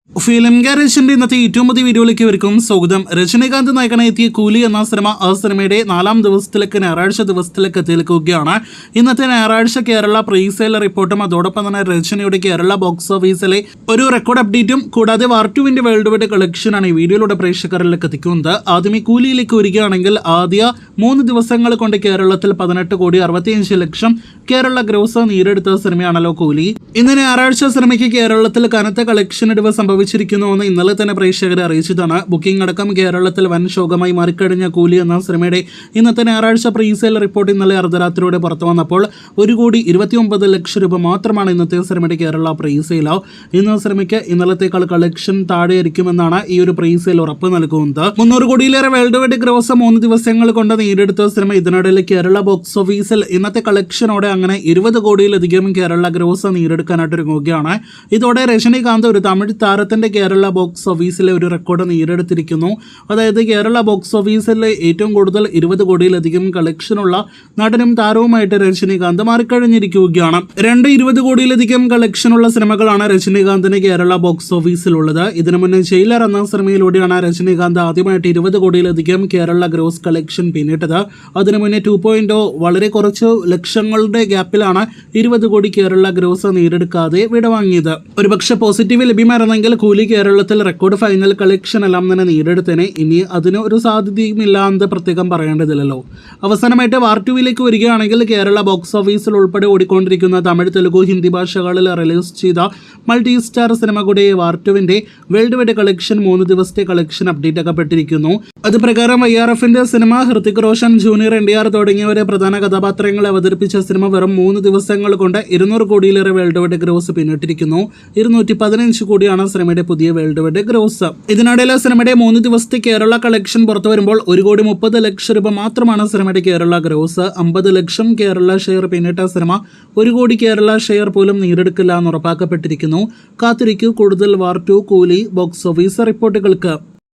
Film ഗാരേജിന്റെ ഇന്നത്തെ ഏറ്റവും പുതിയ വീഡിയോയിലേക്ക് ഇവർക്കും സ്വാഗതം. രജനീകാന്ത് നായകനായി എത്തിയ കൂലി എന്ന സിനിമ ആ സിനിമയുടെ 4-ാം ദിവസത്തിലേക്ക് ഞായറാഴ്ച ദിവസത്തിലേക്ക് എത്തിയിരിക്കുകയാണ്. ഇന്നത്തെ ഞായറാഴ്ച കേരള പ്രീസെയിൽ റിപ്പോർട്ടും അതോടൊപ്പം തന്നെ രജനിയുടെ കേരള ബോക്സ് ഓഫീസിലെ ഒരു റെക്കോർഡ് അപ്ഡേറ്റും കൂടാതെ വാർ2വിന്റെ വേൾഡ് വൈഡ് കളക്ഷനാണ് ഈ വീഡിയോയിലൂടെ പ്രേക്ഷകരിലേക്ക് എത്തിക്കുന്നത്. ആദ്യമേ കൂലിയിലേക്ക് വരികയാണെങ്കിൽ ആദ്യ 3 ദിവസങ്ങൾ കൊണ്ട് കേരളത്തിൽ 18,65,00,000 കേരള ഗ്രോസ് നേടിയെടുത്ത സിനിമയാണല്ലോ കൂലി. ഇന്ന് ഞായറാഴ്ച സിനിമയ്ക്ക് കേരളത്തിൽ കനത്ത കളക്ഷൻ ഇടിവ് സംഭവിച്ചിരിക്കുന്നുവെന്ന് ഇന്നലെ തന്നെ പ്രേക്ഷകരെ അറിയിച്ചതാണ്. ബുക്കിംഗ് അടക്കം കേരളത്തിൽ വൻ ശോകമായി മാറിക്കഴിഞ്ഞ കൂലി എന്ന സിനിമയുടെ ഇന്നത്തെ ഞായറാഴ്ച പ്രീസെയിൽ റിപ്പോർട്ട് ഇന്നലെ അർദ്ധരാത്രിയോടെ പുറത്തു വന്നപ്പോൾ 1,29,00,000 രൂപ മാത്രമാണ് ഇന്നത്തെ സിനിമയുടെ കേരള പ്രീസെയിൽ. ഇന്ന് സിനിമയ്ക്ക് ഇന്നലത്തേക്കാൾ കളക്ഷൻ താഴെയായിരിക്കുമെന്നാണ് ഈ ഒരു പ്രീസെയിൽ ഉറപ്പ് നൽകുന്നത്. 300 കോടിയിലേറെ വേൾഡ് വൈഡ് ഗ്രോസ് 3 ദിവസങ്ങൾ കൊണ്ട് നേടിയെടുത്ത സിനിമ ഇതിനിടയിൽ കേരള ബോക്സ് ഓഫീസിൽ ഇന്നത്തെ കളക്ഷനോടെ അങ്ങനെ 20 കോടിയിലധികം കേരള ഗ്രോസ് നേടിയെടുക്കാനായിട്ട് ഒരുങ്ങുകയാണ്. ഇതോടെ രജനീകാന്ത് ഒരു തമിഴ് താരത്തിന്റെ കേരള ബോക്സ് ഓഫീസിലെ ഒരു റെക്കോർഡ് നേടിയെടുത്തിരിക്കുന്നു. അതായത് കേരള ബോക്സ് ഓഫീസിലെ ഏറ്റവും കൂടുതൽ 20 കോടിയിലധികം കളക്ഷനുള്ള നടനും താരവുമായിട്ട് രജനീകാന്ത് മാറിക്കഴിഞ്ഞിരിക്കുകയാണ്. 20 കോടിയിലധികം കളക്ഷനുള്ള സിനിമകളാണ് രജനീകാന്തിന് കേരള ബോക്സ് ഓഫീസിലുള്ളത്. ഇതിനു മുന്നേ ജയിലർ എന്ന സിനിമയിലൂടെയാണ് രജനീകാന്ത് ആദ്യമായിട്ട് 20 കോടിയിലധികം കേരള ഗ്രോസ് കളക്ഷൻ പിന്നിട്ടത്. അതിനു മുന്നേ 2.0 വളരെ കുറച്ച് ലക്ഷങ്ങളുടെ ഗ്യാപ്പിലാണ് 20 കോടി കേരള ഗ്രോസ് നേടിയെടുക്കാതെ വിടവാങ്ങിയത്. ഒരുപക്ഷെ പോസിറ്റീവ് ലഭ്യമായിരുന്നെങ്കിൽ കൂലി കേരളത്തിൽ റെക്കോർഡ് ഫൈനൽ കളക്ഷൻ എല്ലാം തന്നെ നേടിയെടുത്തേനെ. ഇനി അതിന് ഒരു സാധ്യതയുമില്ല എന്ന് പ്രത്യേകം പറയേണ്ടതില്ലല്ലോ. അവസാനമായിട്ട് വാർ2വിലേക്ക് വരികയാണെങ്കിൽ കേരള ബോക്സ് ഓഫീസിൽ ഉൾപ്പെടെ ഓടിക്കൊണ്ടിരിക്കുന്ന തമിഴ്, തെലുഗു, ഹിന്ദി ഭാഷകളിൽ റിലീസ് ചെയ്ത മൾട്ടി സ്റ്റാർ സിനിമ കൂടെ വാർ2വിന്റെ വേൾഡ് വൈഡ് കളക്ഷൻ 3 ദിവസത്തെ കളക്ഷൻ അപ്ഡേറ്റ് ആക്കപ്പെട്ടിരിക്കുന്നു. അത് പ്രകാരം YRFന്റെ cinema Hrithik Roshan, junior NTR തുടങ്ങിയവരെ പ്രധാന കഥാപാത്രങ്ങളെ അവതരിപ്പിച്ച സിനിമ വെറും 3 ദിവസങ്ങൾ കൊണ്ട് 200 കോടിയിലേറെ വേൾഡ് വൈഡ് ഗ്രോസ് പിന്നിട്ടിരിക്കുന്നു. 215 കോടിയാണ് സിനിമയുടെ പുതിയ വേൾഡ് വൈഡ് ഗ്രോസ്. ഇതിനിടയിൽ സിനിമയുടെ 3 ദിവസത്തെ കേരള കളക്ഷൻ പുറത്തു വരുമ്പോൾ 1,30,00,000 രൂപ മാത്രമാണ് സിനിമയുടെ കേരള ഗ്രോസ്. 50 ലക്ഷം കേരള ഷെയർ പിന്നിട്ട സിനിമ 1 കോടി കേരള ഷെയർ പോലും നേടിയെടുക്കില്ല എന്ന് ഉറപ്പാക്കപ്പെട്ടിരിക്കുന്നു. കാത്തിരിക്കൂ കൂടുതൽ വാർ2 കൂലി ബോക്സ് ഓഫീസ് റിപ്പോർട്ടുകൾക്ക്.